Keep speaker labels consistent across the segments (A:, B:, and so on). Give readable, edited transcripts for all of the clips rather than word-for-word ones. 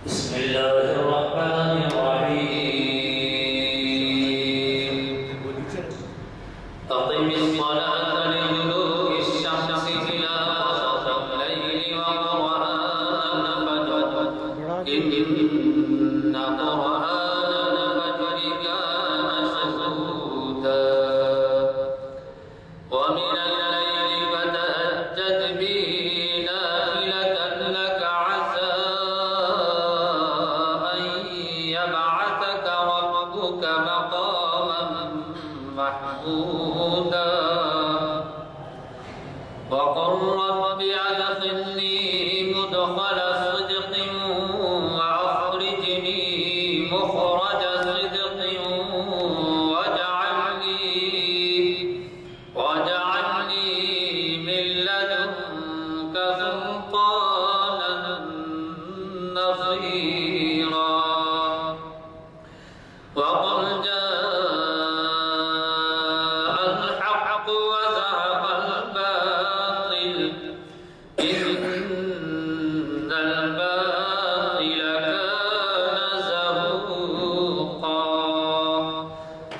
A: بسم الله الرحمن الرحيم أقم الصلاة لدلوك الشمس إلى غسق الليل وقرآن الفجر إن قرآن الفجر كان مشهودا ومن الليل فتهجد به نافلة لك عسى أن يبعثك ربك مقاما محمودا وقل رب أدخلني مدخل صدق وأخرجني مخرج صدق واجعلني من لدنك سلطانا نصيرا وقل جاء الحق وزهق الباطل إن الباطل كان زهوقا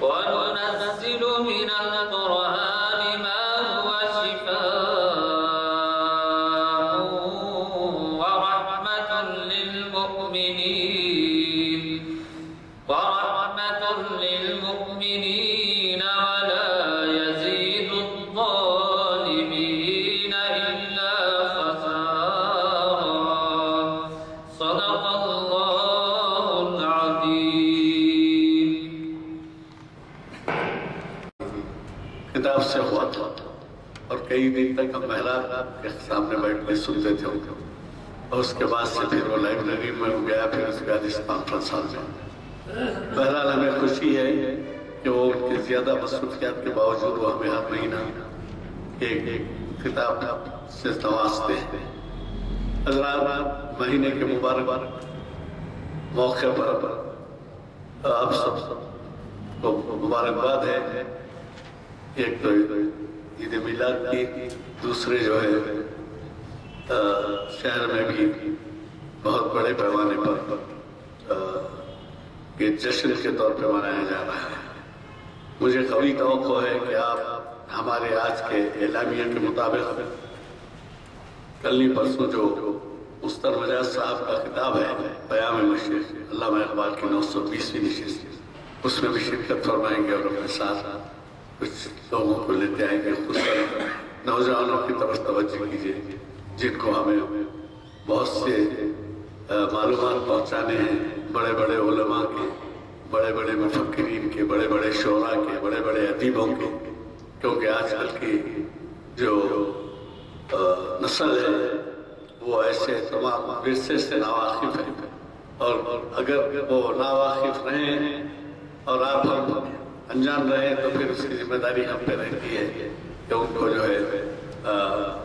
A: وننزل من القرآن ما هو شفاء ورحمة للمؤمنين ولا يزيد الظالمين إلا خسارا صدق الله العظيم.
B: کتاب سے ہوا تھا اور کئی دن تک ہم محراب کے سامنے بیٹھ کے سنتے تھے اور اس کے بعد سے پھر وہ لائبریری میں گیا، پھر اس کے بعد اس کانفرنس ہال میں. بہرحال ہمیں خوشی ہے کہ وہ ان کی زیادہ مصروفیات کے باوجود وہ ہمیں ہر مہینہ ایک کتاب سے نوازتے ہیں. حضرات، مہینے کے مبارک موقع پر آپ سب کو مبارکباد ہے. ایک تو عید میلاد کی، دوسرے جو ہے شہر میں بھی بہت بڑے پیمانے پر یہ جشن کے طور پہ منایا جا رہا ہے. مجھے قوی توقع ہے کہ آپ ہمارے آج کے اعلامیہ کے مطابق کل ہی پرسوں جو مستر مجاز صاحب کا خطاب ہے پیام مشرق علامہ اقبال کی 920ویں نشست، اس میں بھی شرکت فرمائیں گے اور اپنے ساتھ کچھ لوگوں کو لیتے آئیں گے. خصوصاً نوجوانوں کی طرف توجہ کیجیے جن کو ہمیں بہت سے معلومات پہنچانے ہیں، بڑے بڑے علماء کے، بڑے بڑے مفکرین کے، بڑے بڑے شعراء کے، بڑے بڑے ادیبوں کے. کیونکہ آج کل کی جو نسل ہے وہ ایسے تمام ورثے سے ناواقف ہے، اور اگر وہ ناواقف رہیں اور آپ ہم انجان رہیں تو پھر اس کی ذمہ داری ہم پہ رہتی ہے کہ ان کو جو ہے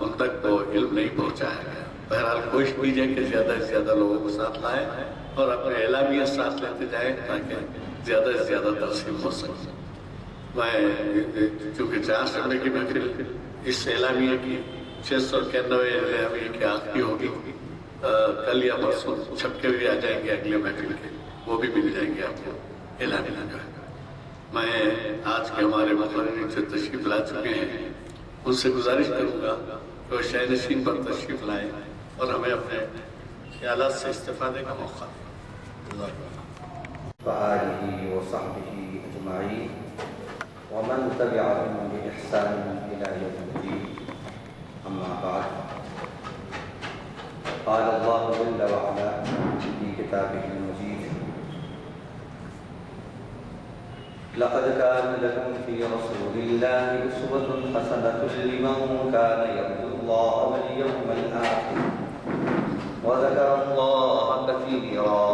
B: ان تک تو علم نہیں پہنچایا گیا. بہرحال کوشش کیجیے کہ زیادہ سے زیادہ لوگوں کو ساتھ لائیں اور اپنے اعلامیہ ساتھ لیتے جائیں تاکہ زیادہ سے زیادہ ترسیم ہو سکے. میں چونکہ 4 شعبے کی محفل اس اعلامیہ کی 691 اعلامیہ کی آخری ہوگی، کل یا پرسوں چھپکے بھی آ جائیں گے اگلے محفل کے، وہ بھی مل جائیں گے آپ کو اعلامیہ جو ہے. میں آج کے ہمارے مقررین جو تشریف لا چکے ہیں ان سے گزارش کروں گا کہ وہ شہ نشین پر تشریف لائیں اور ہمیں اپنے خیالات سے استفادے کا موقع دیں.
C: وآلہ وصحبہ اجمعین ومن تبعهم بإحسان إلى يوم الدين. أما بعد، قال الله جل وعلا في كتابه المجيد: لقد كان لكم في رسول الله أسوة حسنة لمن كان يرجو الله واليوم الآخر وذكر الله كثيرا.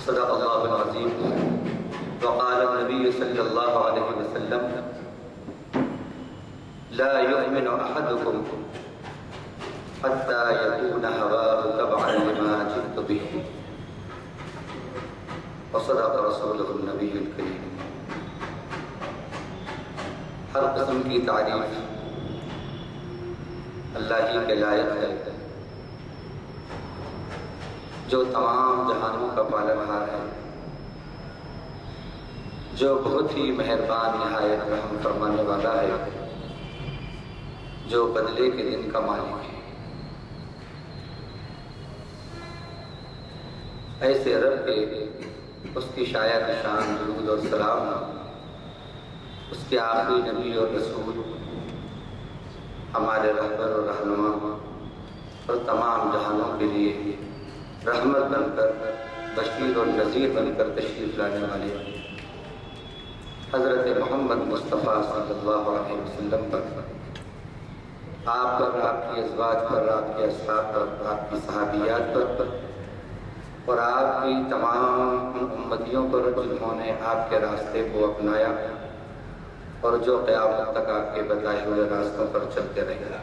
C: صدق الله العظيم. وقال النبي صلى الله عليه وسلم: لا يؤمن أحدكم حتى يكون هواه تبعا لما جئت به. وصدق رسوله النبي الكريم. ہر قسم کی تعریف اللہ ہی کے لائق ہے جو تمام جہانوں کا پالنہار ہے، جو بہت ہی مہربان نہایت رحم فرمانے والا ہے، جو بدلے کے دن کا مالک ہے۔ ایسے رب کے اس کی شایع شان درود اور سلام اس کے آخری نبی اور رسول ہمارے رہبر اور رہنما اور تمام جہانوں کے لیے رحمت بن کر، بشیر اور نذیر بن کر تشریف لانے والے حضرت محمد مصطفیٰ صلی اللہ علیہ وسلم پر، آپ پر، آپ کی ازواج پر، آپ کے اصحاب پر، آپ کی صحابیات پر اور آپ کی تمام امتیوں پر جنہوں نے آپ کے راستے کو اپنایا اور جو قیامت تک آپ کے بتائے ہوئے راستوں پر چلتے رہے۔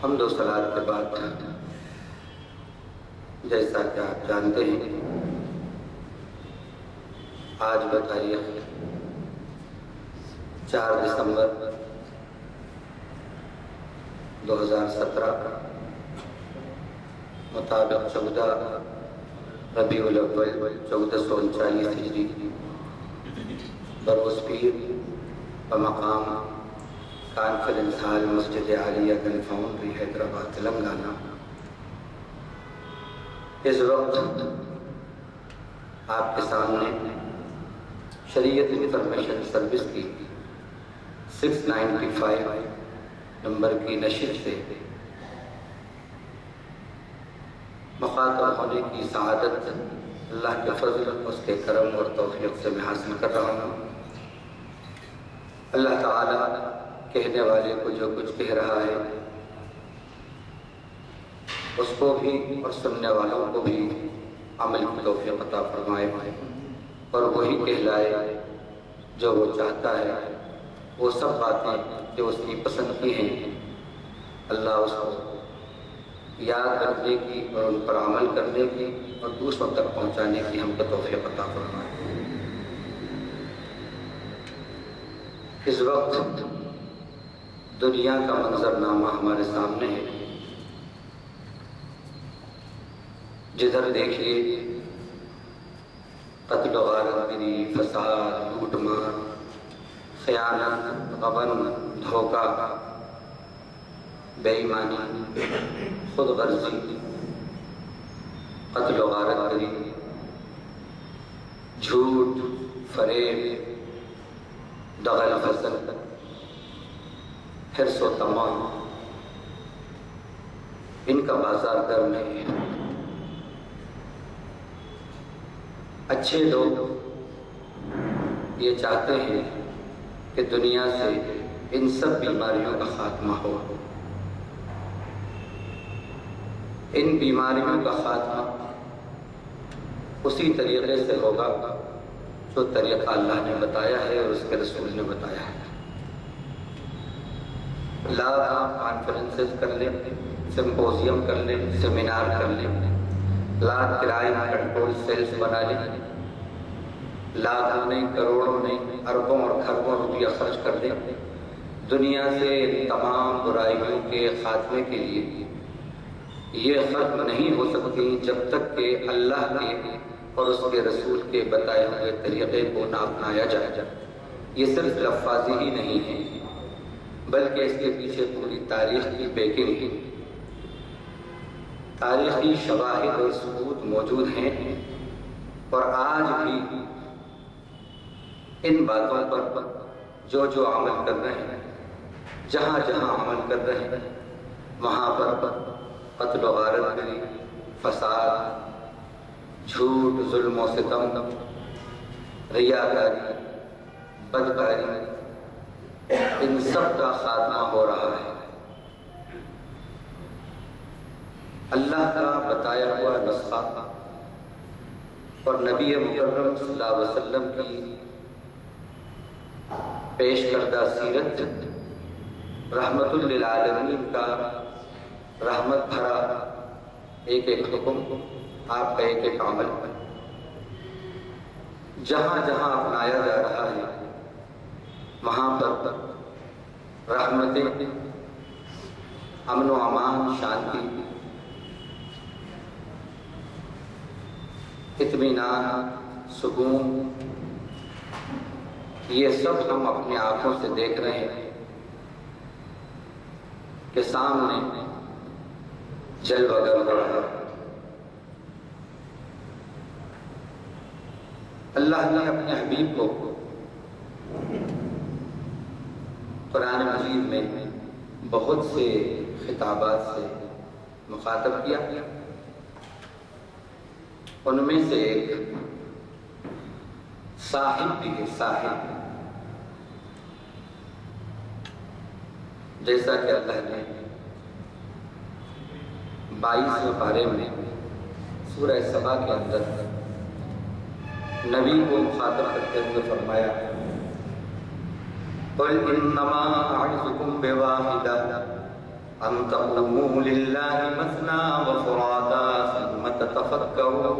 C: حمد و صلات کے بعد جیسا کہ آپ جانتے ہیں، آج بتائیے 4 دسمبر 2017 مطابق 14 ربیع الاول 1439 ہجری بروز پیر بمقام کانفرنس ہال مسجد عالیہ گن فاؤنڈری حیدرآباد تلنگانہ، اس وقت آپ کے سامنے شریعت انفارمیشن سروس کی 695 نمبر کی نشر سے مخاطب ہونے کی سعادت اللہ کے فضل، اس کے کرم اور توفیق سے میں حاصل کر رہا ہوں۔ اللہ تعالیٰ کہنے والے کو جو کچھ کہہ رہا ہے اس کو بھی اور سننے والوں کو بھی عمل کی توفیق عطا فرمائے اور وہی کہلائے جو وہ چاہتا ہے۔ وہ سب باتیں جو اس کی پسند کی ہیں اللہ اس کو یاد رکھنے کی اور ان پر عمل کرنے کی اور دوسروں تک پہنچانے کی ہم کو توفیق عطا فرمائے۔ اس وقت دنیا کا منظرنامہ ہمارے سامنے ہے، جدھر دیکھیے قتل و غارت گری، فساد، لوٹ مار، خیانت، غبن، دھوکہ، بے ایمانی، خود غرضی، قتل و غارت گری، جھوٹ، فریب، دغل فسل، حرص و طمع، ان کا بازار گرم ہے۔ اچھے لوگ یہ چاہتے ہیں کہ دنیا سے ان سب بیماریوں کا خاتمہ ہو۔ ان بیماریوں کا خاتمہ اسی طریقے سے ہوگا جو طریقہ اللہ نے بتایا ہے اور اس کے رسول نے بتایا ہے۔ لاکھ کانفرنسز کر لیں، سمپوزیم کر لیں، سیمینار کر لیں، لاکھ کرائم کنٹرول سیلز بنا لیں، لاکھوں نہیں، کروڑوں نہیں، اربوں اور کھربوں روپیہ خرچ کر دیں، دنیا سے تمام برائیوں کے خاتمے کے لیے یہ ختم نہیں ہو سکتی جب تک کہ اللہ کے اور اس کے رسول کے بتائے ہوئے طریقے کو نہ اپنایا جائے۔ یہ صرف لفاظی ہی نہیں ہے بلکہ اس کے پیچھے پوری تاریخ کی بیکنگ ہے، تاریخی شواہد اور ثبوت موجود ہیں، اور آج بھی ان باتوں پر جو جو عمل کر رہے ہیں، جہاں جہاں عمل کر رہے ہیں، وہاں پر قتل و غارت گری، فساد، جھوٹ، ظلم و ستم، ریاکاری، بدکاری، ان سب کا خاتمہ ہو رہا ہے۔ اللہ کا بتایا ہوا نسخہ اور نبی مکرم صلی اللہ علیہ وسلم کی پیش کردہ سیرت، رحمت للعالمین کا رحمت بھرا ایک ایک حکم، آپ کا ایک ایک عمل جہاں جہاں اپنایا جا رہا ہے، وہاں پر رحمتیں، امن و امان، شانتی، اطمینان، سکون، یہ سب ہم اپنی آنکھوں سے دیکھ رہے ہیں کہ سامنے جلوہ گر رہا ہے۔ اللہ نے اپنے حبیب کو قرآن مجید میں بہت سے خطابات سے مخاطب کیا، ان میں سے ایک صاحب بھی ہے، صاحب، جیسا کہ اللہ نے 22ویں پارے میں سورہ سبا کے اندر نبی کو مخاطب کرتے ہوئے فرمایا، قُلْ إِنَّمَا أَعِظُكُمْ بِوَاحِدَةٍ أَن تَقُومُوا لِلَّهِ مَثْنَىٰ وَفُرَادَىٰ ثُمَّ تَتَفَكَّرُوا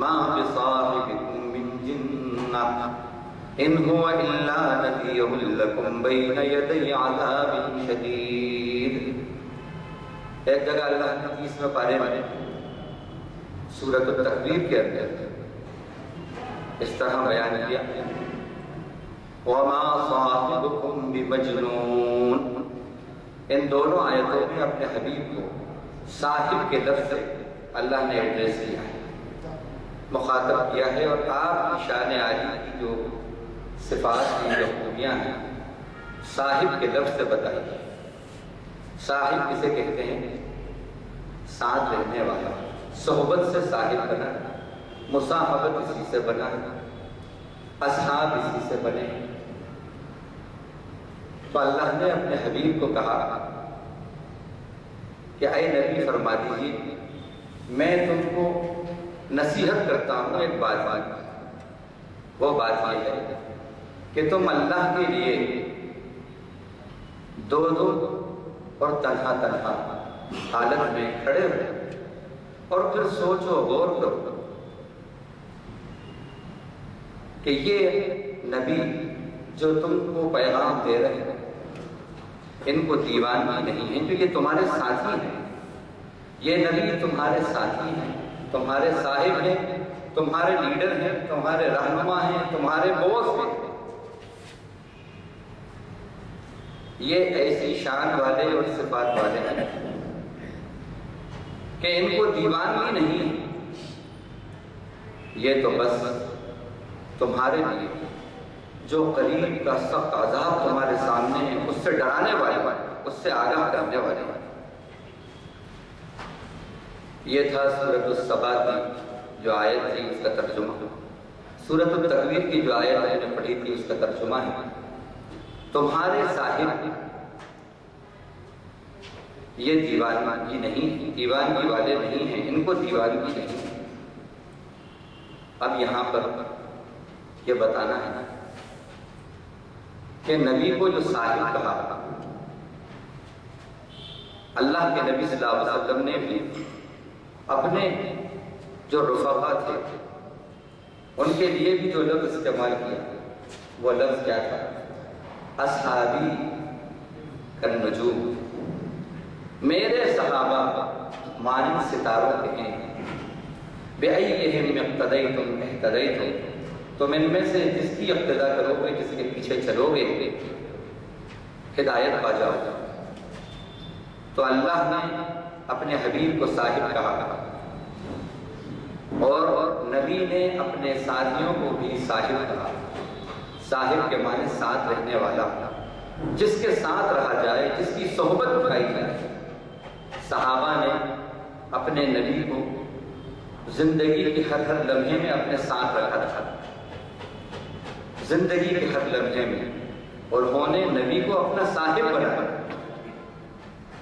C: مَا بِصَاحِبِكُم مِّن جِنَّةٍ إِنْ هُوَ إِلَّا نَذِيرٌ لَكُمْ بَيْنَ يَدَيْ عَذَابٍ شَدِيدٍ۔ ایک جگہ اللہ نے 30ویں پارے میں سورۃ التکویر کے اندر اس طرح بیان کیا، وَمَا صَاحِبُكُمْ بِمَجْنُونَ۔ ان دونوں آیتوں میں اپنے حبیب کو صاحب کے لفظ سے اللہ نے ایڈریس کیا ہے، مخاطب کیا ہے، اور آپ کی شان عالی کی جو صفات کی جو خوبیاں ہیں صاحب کے لفظ سے بتائی۔ صاحب کسے کہتے ہیں؟ ساتھ رہنے والا، صحبت سے صاحب بنا، مصاحبت اسی سے بنا، اصحاب اسی سے بنے۔ تو اللہ نے اپنے حبیب کو کہا کہ اے نبی فرما دیجیے میں تم کو نصیحت کرتا ہوں ایک بات، وہ بات یہ ہے کہ تم اللہ کے لیے دو دو اور تنہا تنہا حالت میں کھڑے ہو اور پھر سوچو، غور کرو کہ یہ نبی جو تم کو پیغام دے رہے ہیں ان کو دیوانگی نہیں ہے، جو یہ تمہارے ساتھی ہیں، یہ نبی تمہارے ساتھی ہیں، تمہارے صاحب ہیں، تمہارے لیڈر ہیں، تمہارے رہنما ہیں، تمہارے باس ہیں۔ یہ ایسی شان والے اور صفات والے ہیں کہ ان کو دیوانگی نہیں ہے، یہ تو بس تمہارے لیے جو قریب کا سخت عذاب تمہارے سامنے ہے اس سے ڈرانے والے، اس سے آگاہ کرنے والے۔ یہ تھا سورۃ السبا کی جو آیت تھی اس کا ترجمہ۔ سورۃ التکویر کی جو آیت میں نے پڑھی تھی اس کا ترجمہ ہے، تمہارے صاحب یہ دیوانگی نہیں، دیوانگی والے نہیں ہیں، ان کو دیوانگی نہیں۔ اب یہاں پر یہ بتانا ہے کہ نبی کو جو صاحب کہا، اللہ کے نبی صلی اللہ علیہ وسلم نے بھی اپنے جو رفقا تھے ان کے لیے بھی جو لفظ استعمال کیا وہ لفظ کیا تھا؟ اصحابی کالنجوم، میرے صحابہ مانند ستاروں کے ہیں، بِأَيِّهِمْ اقْتَدَيْتُمْ اهْتَدَيْتُمْ، تم ان میں سے جس کی اقتداء کرو گے، جس کے پیچھے چلو گے، ہدایت پا جاؤ گے۔ تو اللہ نے اپنے حبیب کو صاحب کہا اور نبی نے اپنے ساتھیوں کو بھی صاحب کہا۔ صاحب کے معنی ساتھ رہنے والا، جس کے ساتھ رہا جائے، جس کی صحبت اٹھائی جائے۔ صحابہ نے اپنے نبی کو زندگی کے ہر ہر لمحے میں اپنے ساتھ رکھا تھا، زندگی کے ہر لمحے میں، اور انہوں نے نبی کو اپنا صاحب بنایا۔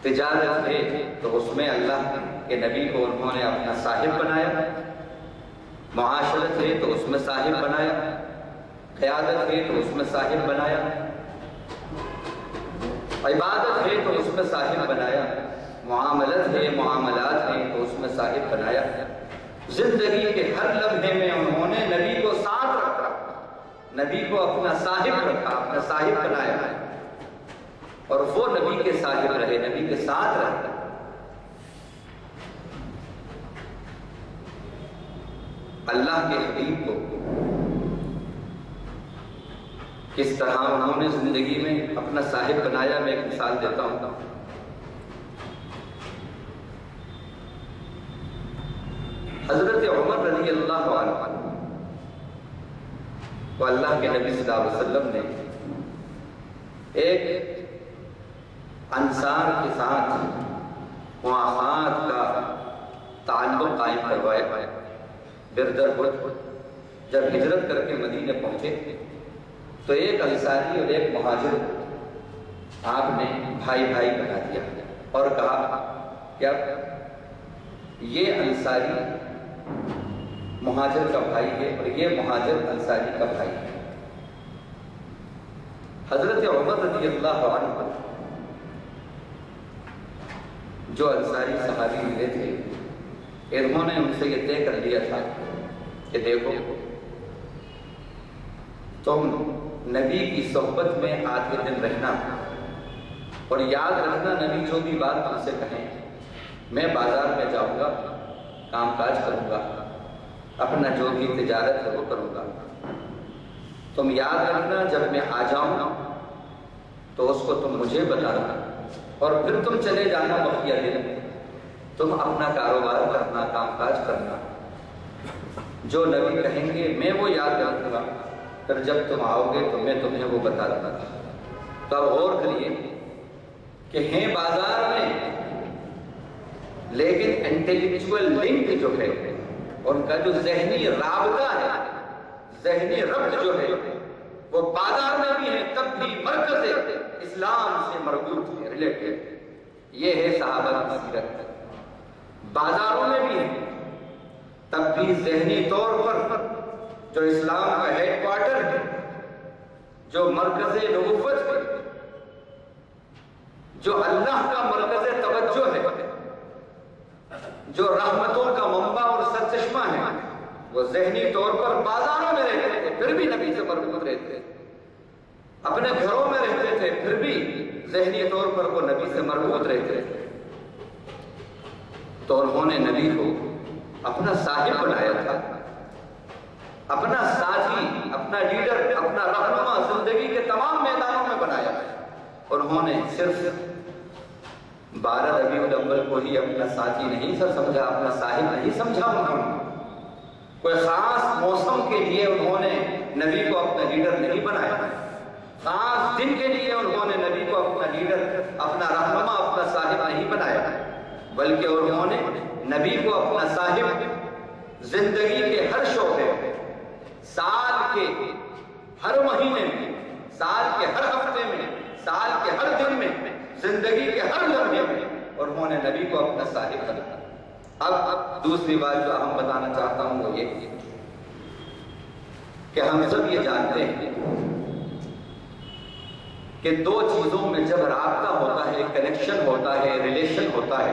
C: تجارت ہے تو اس میں اللہ کے نبی کو انہوں نے اپنا صاحب بنایا، معاشرت ہے تو اس میں صاحب بنایا، قیادت ہے تو اس میں صاحب بنایا، عبادت ہے تو اس میں صاحب بنایا، معاملت ہے، معاملات ہیں تو اس میں صاحب بنایا۔ زندگی کے ہر لمحے میں انہوں نے نبی کو ساتھ رکھا، نبی کو اپنا صاحب رکھا، اپنا صاحب بنایا۔ اور وہ نبی کے صاحب رہے، نبی کے ساتھ رہے۔ اللہ کے حبیب کو کس طرح انہوں نے زندگی میں اپنا صاحب بنایا، میں ایک مثال دیتا ہوں۔ حضرت عمر رضی اللہ عنہ تو اللہ کے نبی صلی اللہ علیہ وسلم نے ایک انصار کے ساتھ مواخات کا تعلق قائم کروایا۔ بردر جب ہجرت کر کے مدینے پہنچے تو ایک انصاری اور ایک مہاجر آپ نے بھائی بھائی بنا دیا اور کہا کیا یہ انصاری مہاجر کا بھائی ہے اور یہ مہاجر انصاری کا بھائی ہے۔ حضرت عمر رضی اللہ عنہ جو انصاری صحابی ملے تھے، انہوں نے ان سے یہ طے کر لیا تھا کہ دیکھو تم نبی کی صحبت میں آدھے دن رہنا اور یاد رکھنا نبی جو بھی بات تم سے کہیں، میں بازار میں جاؤں گا، کام کاج کروں گا، اپنا جو بھی تجارت ہے وہ کروں گا، تم یاد رکھنا جب میں آ جاؤں گا تو اس کو تم مجھے بتانا اور پھر تم چلے جانا بقیہ دن، تم اپنا کاروبار کرنا، کام کاج کرنا، جو نبی کہیں گے میں وہ یاد رکھوں گا، پھر جب تم آؤ گے تو میں تمہیں وہ بتا دوں گا۔ تو اب غور کریے کہ ہیں بازار میں لیکن انٹیلیکچوئل لنک جو ہے، ان کا جو ذہنی رابطہ ہے، ذہنی ربط جو ہے وہ بازار میں بھی ہے، تب بھی مرکز اسلام سے مربوط ہے، ریلیٹڈ۔ یہ ہے صحابہ کی سیرت، بازاروں میں بھی ہے تب بھی ذہنی طور پر جو اسلام کا ہیڈ کوارٹر ہے، جو مرکز نبوت ہے، جو اللہ کا مرکز توجہ ہے، جو رحمتوں کا منبع اور سرچشمہ ہے، وہ ذہنی طور پر بازاروں میں رہتے تھے پھر بھی نبی سے مربوط رہتے، اپنے گھروں میں رہتے تھے پھر بھی ذہنی طور پر وہ نبی سے مربوط رہتے تھے۔ تو انہوں نے نبی کو اپنا صاحب بنایا تھا، اپنا ساتھی، اپنا لیڈر، اپنا رہنما زندگی کے تمام میدانوں میں بنایا ہے۔ انہوں نے صرف 12 ربیع الاول کو ہی اپنا ساتھی نہیں سمجھا، اپنا صاحب نہیں سمجھا، انہوں نے کوئی خاص موسم کے لیے انہوں نے نبی کو اپنا لیڈر نہیں بنایا، خاص دن کے لیے انہوں نے نبی کو اپنا لیڈر، اپنا رہنما، اپنا صاحب نہیں بنایا، بلکہ انہوں نے نبی کو اپنا صاحب زندگی کے ہر شعبے میں، سال کے ہر مہینے میں، سال کے ہر ہفتے میں، سال کے ہر دن میں، زندگی کے ہر لمحے میں انہوں نے نبی کو اپنا صاحب بنایا۔ اب دوسری بات جو ہم بتانا چاہتا ہوں وہ یہ کہ ہم سب یہ جانتے ہیں کہ دو چیزوں میں جب رابطہ ہوتا ہے، کنیکشن ہوتا ہے، ریلیشن ہوتا ہے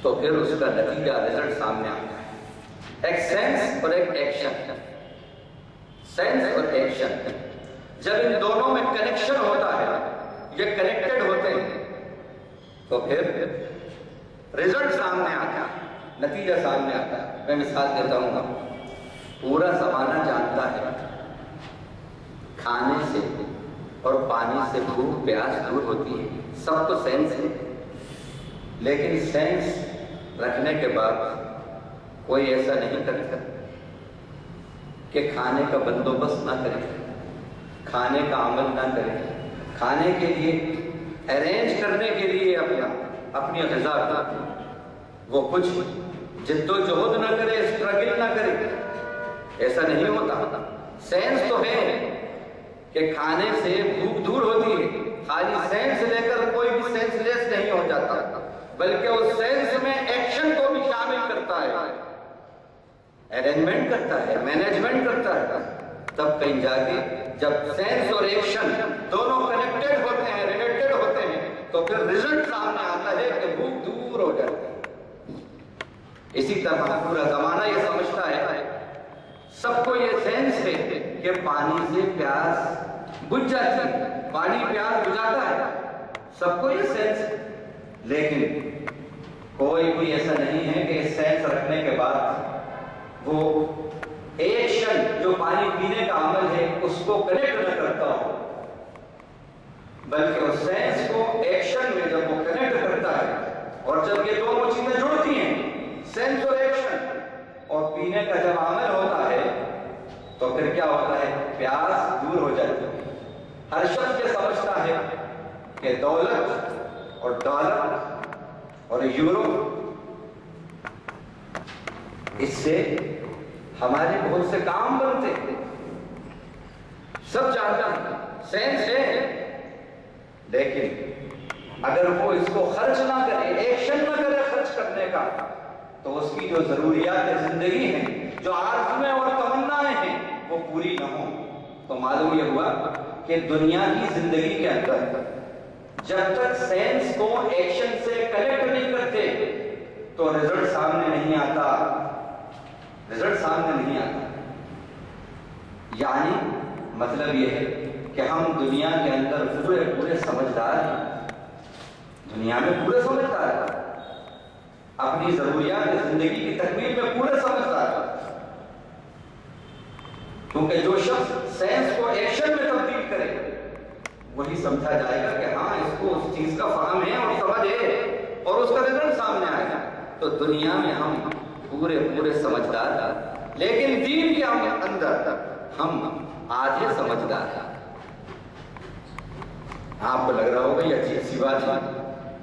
C: تو پھر اس کا نتیجہ، رزلٹ سامنے آتا ہے، ایک سینس اور ایک ایکشن، سینس اور ایکشن۔ جب ان دونوں میں کنیکشن ہوتا ہے، یہ کنیکٹڈ ہوتے ہیں تو پھر رزلٹ سامنے آتا ہے، نتیجہ سامنے آتا ہے۔ میں مثال دیتا ہوں، پورا زمانہ جانتا ہے کھانے سے اور پانی سے بھوک پیاس دور ہوتی ہے، سب تو سینس ہے، لیکن سینس رکھنے کے بعد کوئی ایسا نہیں کرتا کہ کھانے کا بندوبست نہ کرے، کھانے کا عمل نہ کرے، کھانے کے لیے ارینج کرنے کے لیے اپنی غذا کا وہ کچھ جد و جہد نہ کرے، اسٹرگل نہ کرے، ایسا نہیں ہوتا۔ سینس تو ہے کہ کھانے سے بھوک دور ہوتی ہے، خالی سینس لے کر کوئی بھی سینس لیس نہیں ہو جاتا، بلکہ اس سینس میں ایکشن کو بھی شامل کرتا ہے، ارینجمنٹ کرتا ہے، مینجمنٹ کرتا ہے۔ تب کہیں جا کے جب سینس اور ایکشن دونوں کنیکٹڈ ہوتے ہیں، ریلیٹڈ ہوتے ہیں، تو پھر رزلٹ سامنے آتا ہے کہ بھوک دور ہو جاتی ہے۔ اسی طرح پورا زمانہ یہ سمجھتا ہے، سب کو یہ سینس ہے کہ پانی سے پیاس بجھ جاتی ہے، پانی پیاس بجھاتا ہے، سب کو یہ سینس ہے، لیکن کوئی بھی ایسا نہیں ہے کہ سینس رکھنے کے بعد وہ ایکشن جو پانی پینے کا عمل ہے اس کو کنیکٹ نہ کرتا ہو، بلکہ اس سینس کو ایکشن میں جب وہ کنیکٹ کرتا ہے، اور جب یہ دونوں چیزیں جڑتی ہیں، سینس اور ایکشن، اور پینے کا جب عمل ہوتا ہے تو پھر کیا ہوتا ہے؟ پیاس دور ہو جاتی ہے۔ ہر شخص یہ سمجھتا ہے کہ دولت اور ڈالر اور یورو اس سے ہمارے بہت سے کام بنتے ہیں، سب جانتا ہے، سینس ہے، لیکن اگر وہ اس کو خرچ نہ کرے، ایکشن نہ کرے خرچ کرنے کا، تو اس کی جو ضروریات زندگی ہیں، جو آرزویں اور تمنائیں ہیں، وہ پوری نہ ہوں۔ تو معلوم یہ ہوا کہ دنیا کی زندگی کے اندر جب تک سینس کو ایکشن سے کنیکٹ نہیں کرتے تو رزلٹ سامنے نہیں آتا، رزلٹ سامنے نہیں آتا۔ یعنی مطلب یہ ہے کہ ہم دنیا کے اندر پورے سمجھدار ہیں، دنیا میں پورے سمجھدار ہیں، اپنی ضروریات زندگی کی تکمیل میں پورے سمجھدار ہیں، کیونکہ جو شخص سینس کو ایکشن میں تبدیل کرے وہی سمجھا جائے گا کہ ہاں اس کو اس چیز کا فہم ہے اور سمجھ ہے، اور اس کا رزلٹ سامنے آئے گا۔ تو دنیا میں ہم پورے سمجھدار ہیں، لیکن دین کے اندر ہم آدھے سمجھدار ہیں۔ آپ کو لگ رہا ہوگا یہ عجیب سی بات ہے،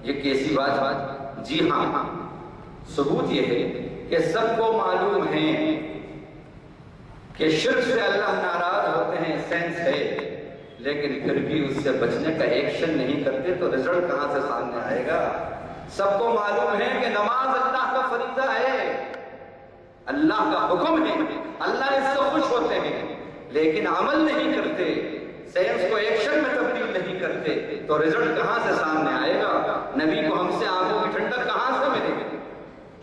C: یہ کیسی بات ہے؟ جی ہاں، ثبوت یہ ہے کہ سب کو معلوم ہے کہ شرک سے اللہ ناراض ہوتے ہیں، سینس ہے، لیکن پھر بھی اس سے بچنے کا ایکشن نہیں کرتے تو رزلٹ کہاں سے سامنے آئے گا؟ سب کو معلوم ہے کہ نماز اللہ کا فریضہ ہے، اللہ کا حکم ہے، اللہ اس سے خوش ہوتے ہیں، لیکن عمل نہیں کرتے، سینس کو ایکشن میں تبدیل نہیں کرتے تو رزلٹ کہاں سے سامنے آئے گا؟ نبی کو ہم سے آنکھوں کی ٹھنڈک کہاں سے ملے گی؟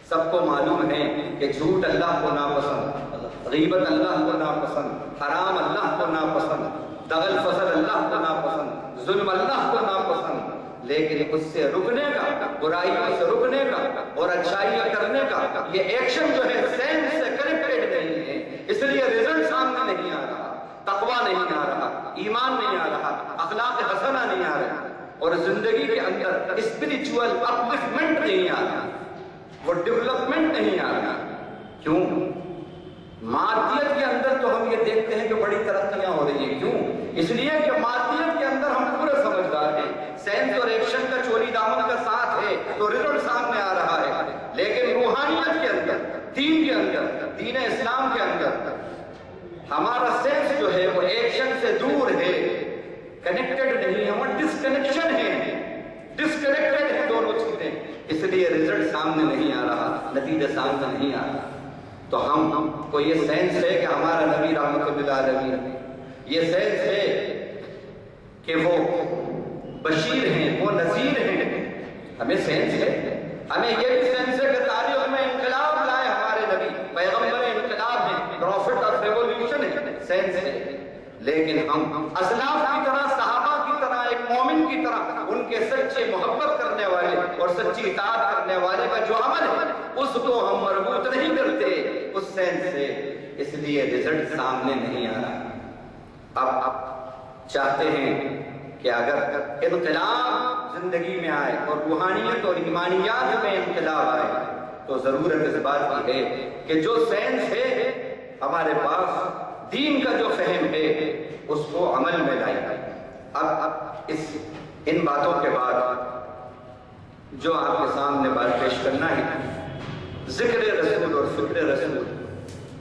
C: سب کو معلوم ہے کہ جھوٹ اللہ کو ناپسند، غیبت اللہ کو ناپسند، حرام اللہ کو ناپسند، دغل فسل اللہ کو ناپسند، ظلم اللہ کو ناپسند، لیکن اس سے رکنے کا، برائیوں سے رکنے کا اور اچھائیاں کرنے کا یہ ایکشن جو ہے سینس سے کنیکٹڈ نہیں ہے، اس لیے رزلٹ سامنے نہیں آ رہا، تقویٰ نہیں آ رہا، ایمان نہیں آ رہا، اخلاق حسنہ نہیں آ رہا، اور زندگی کے اندر اسپریچول اپلفمنٹ نہیں آ رہا، وہ ڈیولپمنٹ نہیں آ رہا۔ کیوں؟ مادیت کے اندر تو ہم یہ دیکھتے ہیں کہ بڑی ترقیاں ہو رہی ہیں، کیوں؟ اس لیے کہ مادیت کے اندر ہم پورے سمجھدار ہیں، سینس اور ایکشن کا چوری دامن کا ساتھ ہے تو رزلٹ سامنے آ رہا ہے، لیکن روحانیت کے اندر، دین کے اندر، دین اسلام کے اندر ہمارا سینس جو ہے وہ ایکشن سے دور ہے، کنیکٹڈ نہیں ہے، وہ ڈسکنیکشن ہے، ڈسکنیکٹڈ ہے دونوں چیزیں، اس لیے رزلٹ سامنے نہیں آ رہا، نتیجہ سامنے نہیں آ رہا۔ تو ہم کو یہ سینس ہے کہ ہمارا نبی رحمت للعالمین، یہ سینس ہے کہ وہ بشیر ہیں، وہ نذیر ہیں، ہمیں سینس ہے، ہمیں یہ بھی سینس ہے کہ تاریخ میں انقلاب لائے ہمارے نبی، پیغمبر انقلاب ہیں، پروفٹ آف ریولوشن ہے، سینس ہے، لیکن ہم اسلاف کی طرح، صحابہ کی طرح، ایک مومن کی طرح ان کے سچے محبت کرنے والے اور سچی اطاعت کرنے والے کا جو عمل ہے اس کو ہم مربوط نہیں کرتے اس سینس سے، اس لیے رزلٹ سامنے نہیں آ رہا۔ اب چاہتے ہیں کہ اگر انقلاب زندگی میں آئے اور روحانیت اور ایمانیات میں انقلاب آئے تو ضرورت اس بات کی ہے کہ جو سینس ہے ہمارے پاس، دین کا جو فہم ہے اس کو عمل میں لائے۔ اب ان باتوں کے بعد جو آپ کے سامنے بات پیش کرنا ہے، ذکر رسول اور فکر رسول،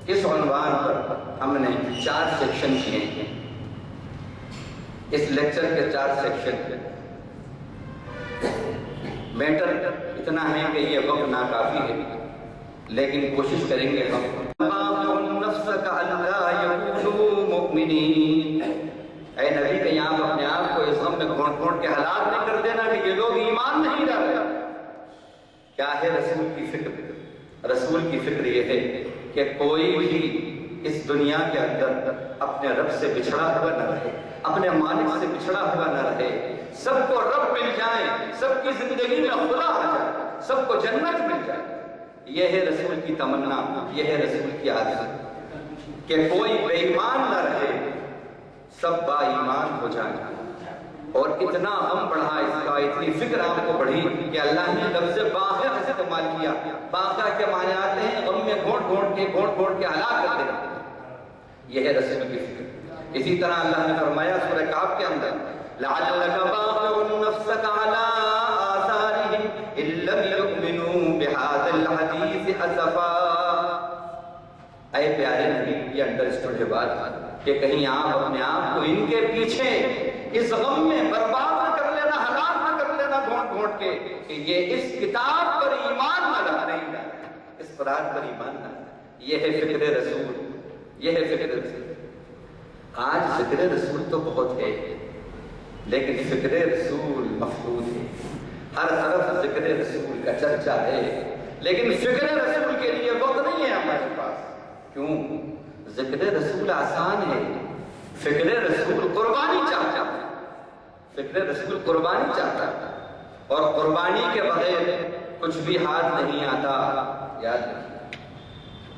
C: اس عنوان پر ہم نے 4 سیکشن کیے ہیں۔ اس لیکچر کے 4 سیکشن، میٹر اتنا ہے کہ یہ وقت ناکافی ہے، لیکن کوشش کریں گے ہم۔ اے نبی کہیں آپ اپنے آپ کو اس غم میں گھونٹ گھونٹ کے ہلاک نہیں کر دینا کہ یہ لوگ ایمان نہیں لاتے۔ کیا ہے رسول کی فکر؟ رسول کی فکر یہ ہے کہ کوئی بھی اس دنیا کے اندر اپنے رب سے بچھڑا ہوا نہ رہے، اپنے مالک سے بچھڑا ہوا نہ رہے، سب کو رب مل جائے، سب کی زندگی میں خدا آ جائے، سب کو جنت مل جائے۔ یہ ہے رسول کی تمنا، یہ ہے رسول کی عادت کہ کوئی بے ایمان نہ رہے، سب با ایمان ہو جائے۔ اور اتنا غم بڑھا اس کا، اتنی فکر آپ کو بڑھی کہ اللہ نے لفظ باقیہ استعمال کیا۔ باقیہ کے معنی آتے ہیں غم میں گھونٹ گھونٹ کے ہلاک کر دینا، یہ ہے رسول کی فکر۔ اسی طرح اللہ نے فرمایا سورہ کہف کے اندر لعلک باخع نفسک علی آثارہم ان لم یؤمنوا بہذا الحدیث اسفا۔ اے پیارے نبی، یہ انڈرسٹوڈ ہے بات کہ کہیں آپ اپنے آپ کو ان کے پیچھے اس غم میں برباد نہ کر لینا، ہلاک نہ کر لینا گھونٹ کے کہ یہ اس کتاب پر ایمان نہ لانا، اس قرآن پر ایمان نہ لانا۔ یہ ہے فکر رسول، یہ ہے فکر رسول۔ آج فکر رسول تو بہت ہے، لیکن فکر رسول مفقود ہے۔ ہر طرف ذکر رسول کا چرچا ہے، لیکن فکر رسول کے لیے وقت نہیں ہے ہمارے پاس۔ کیوں؟ ذکر رسول آسان ہے، فکر رسول قربانی چاہتا ہے، فکر رسول قربانی چاہتا ہے، اور قربانی کے بغیر کچھ بھی ہاتھ نہیں آتا۔ یاد رکھیے،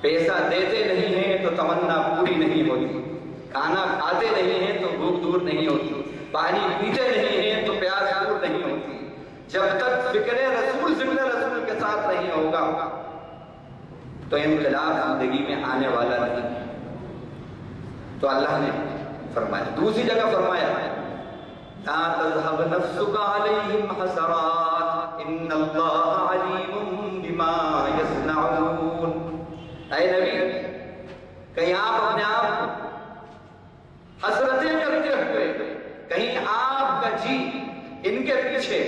C: پیسہ دیتے نہیں ہیں تو تمنا پوری نہیں ہوتی، کھانا کھاتے نہیں ہیں تو بھوک دور نہیں ہوتی، پانی پیتے نہیں ہیں تو پیاس دور نہیں ہوتی۔ جب تک فکر رسول ذکر رسول کے ساتھ نہیں ہوگا تو انقلاب زندگی میں آنے والا نہیں۔ تو اللہ نے فرمایا، دوسری جگہ فرمایا لا تذهب نفسك عليهم حسرات ان اللہ علیم بما يصنعون۔ اے نبی، کہیں آپ اپنے آپ حسرتیں کرتے ہوئے، کہیں آپ کا جی ان کے پیچھے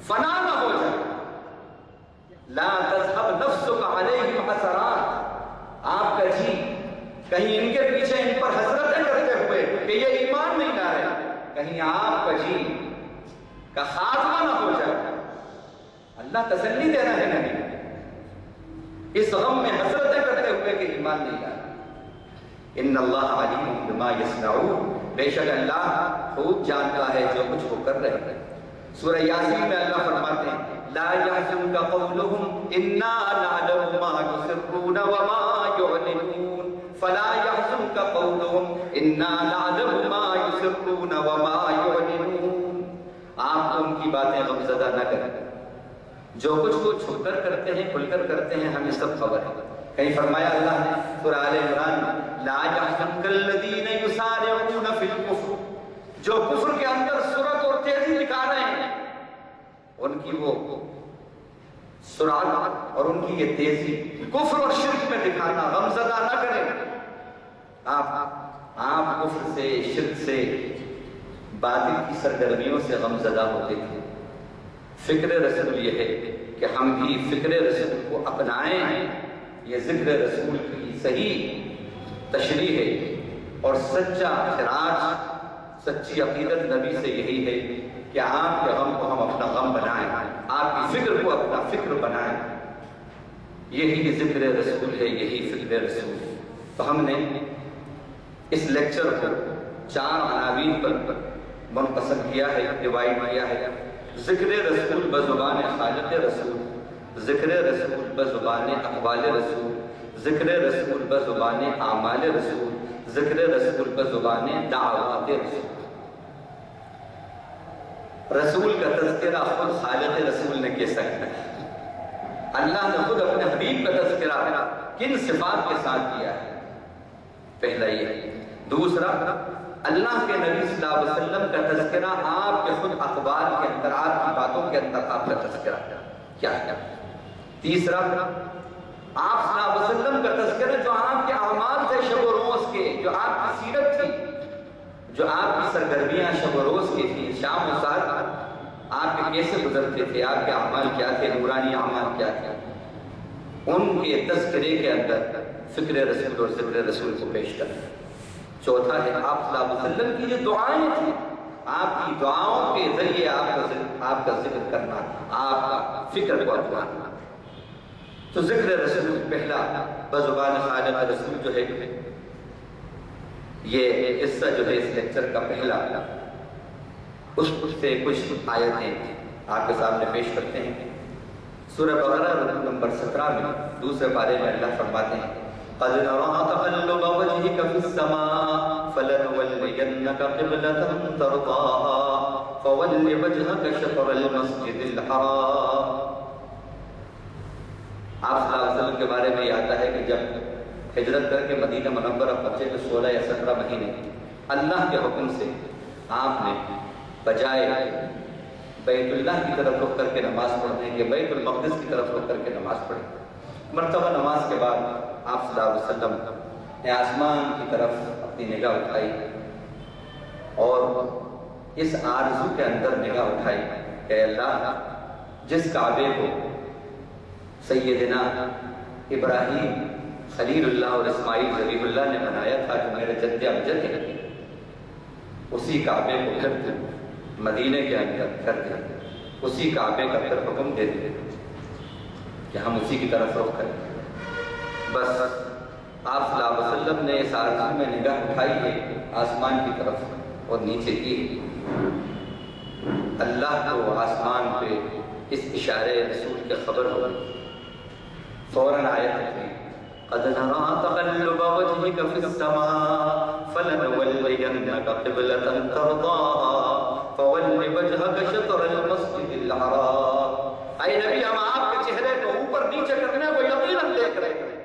C: فنا نہ ہو جائے۔ لا تذهب نفسك عليهم حسرات، آپ کا جی کہیں ان کے پیچھے ان پر حسرتیں کرتے ہوئے کہ یہ ایمان نہیں لا رہے، کہیں آپ کا جی کا خاتمہ نہ ہو جائے۔ اللہ تسلی دے رہا ہے نبی، اس غم میں حسرتیں کرتے ہوئے کہ ایمان نہیں لا رہے۔ ان اللہ علیم بما یصنعون، بے شک اللہ خوب جانتا ہے جو کچھ وہ کر رہے ہیں۔ سورہ یاسین میں اللہ فرماتے ہیں لا يحزنك قولهم انا نعلم ما يسرون وما يعلنون فلا يحزنك قولهم انا نعلم ما يسرون وما يعلنون۔ آپ ان کی باتیں غمزدہ نہ کریں، جو کچھ وہ چھپ کر کرتے ہیں کھل کر کرتے ہیں ہمیں سب خبر ہے۔ کہیں فرمایا اللہ نے سورہ آل عمران لا يحزنك الذين يسارعون في الكفر، جو کفر کے اندر سرعت اور تیزی دکھا رہے ہیں، ان کی وہ سرعت اور ان کی یہ تیزی کفر اور شرک میں دکھانا غمزدہ نہ کریں۔ آپ کفر سے، شرک سے، باطل کی سرگرمیوں سے غمزدہ ہوتے تھے۔ فکر رسول یہ ہے کہ ہم بھی فکر رسول کو اپنائیں۔ یہ ذکر رسول کی صحیح تشریح ہے، اور سچا خراج، سچی عقیدت نبی سے یہی ہے کہ آپ کے غم کو ہم اپنا غم بنائیں، آپ کی فکر کو اپنا فکر بنائیں۔ یہی ذکر رسول ہے، یہی فکر رسول ہے۔ تو ہم نے اس لیکچر کو 4 عناوین پر منقسم کیا ہے، ڈیوائیڈ کیا ہے۔ ذکر رسول بزبان خالق رسول، ذکر رسول بزبان اقوال رسول، ذکر رسول بزبان اعمال رسول، ذکر رسول بزبان دعوات رسول۔ رسول کا تذکرہ خود خالق رسول نے کیسا کیا ہے؟ اللہ نے خود اپنے حبیب کا تذکرہ کن صفات کے ساتھ کیا ہے؟ پہلا یہ۔ دوسرا، اللہ کے نبی صلی اللہ علیہ وسلم کا تذکرہ آپ کے خود اخبار کے اندر، آپ کی باتوں کے اندر آپ کا تذکرہ کیا ہے؟ تیسرا، آپ صلی اللہ علیہ وسلم کا تذکرہ جو آپ کے اعمال تھے شب و روز کے، جو آپ کی سیرت تھی، جو آپ کی سرگرمیاں شب و روز کی تھی، شام و سحر آپ کے کیسے گزرتے تھے، آپ کے اعمال کیا تھے، نورانی اعمال کیا تھے، ان کے تذکرے کے اندر فکر رسول اور ذکر رسول کو پیش کرنا۔ چوتھا ہے آپ صلی اللہ علیہ وسلم کی جو دعائیں تھیں، آپ کی دعاؤں کے ذریعے آپ کا ذکر کرنا، آپ کا فکر کو اپنانا۔ تو ذکر رسول پہلا بزبان خالق رسول جو ہے یہ قصہ جو ہے اس لیکچر کا پہلا، اس سے کچھ آیتیں آپ کے سامنے پیش کرتے ہیں۔ سورہ بقرہ رکوع نمبر 17 میں دوسرے پارے میں اللہ فرماتے ہیں قَدْ نَرَىٰ تَقَلُّبَ وَجْهِكَ فِي السَّمَاءِ فَلَنُوَلِّيَنَّكَ قِبْلَةً تَرْضَاهَا فَوَلِّ وَجْهَكَ شَطْرَ الْمَسْجِدِ الْحَرَامِ۔ آپ صلی اللہ علیہ وسلم کے بارے میں یہ آتا ہے کہ جب ہجرت کر کے مدینہ منورہ پہنچے تو 16 یا 17 مہینے اللہ کے حکم سے آپ نے بجائے بیت اللہ کی طرف رخ کر کے نماز پڑھنے کے بیت المقدس کی طرف رخ کر کے نماز پڑھی۔ مرتبہ نماز کے بعد آپ صلی اللہ علیہ وسلم نے آسمان کی طرف اپنی نگاہ اٹھائی اور اس آرزو کے اندر نگاہ اٹھائی کہ اللہ جس کعبے کو سیدنا ابراہیم خلیل اللہ اور اسماعیل ذبیح اللہ نے بنایا تھا جو میرے جد امجد ہے، اسی کعبے کو پھر دے، مدینے کے اندر کر دے، اسی کعبے کا پھر حکم دے دے کہ ہم اسی کی طرف رخ کریں۔ بس آپ صلی اللہ علیہ وسلم نے اس آرزو میں نگاہ اٹھائی ہے آسمان کی طرف اور نیچے کی، اللہ کو آسمان پہ اس اشارے رسول کے خبر ہو گئی، فوراً آیت ہے قَدْ نَرَىٰ تَقَلُّبَ وَجْهِكَ فِي السَّمَاءِ فَلَنُوَلِّيَنَّكَ قِبْلَةً تَرْضَاهَا فَوَلِّ وَجْهَكَ شَطْرَ الْمَسْجِدِ الْحَرَامِ۔ اے نبی، ہم آپ کے چہرے کو اوپر نیچے کرنے کو یقیناً دیکھ رہے ہیں،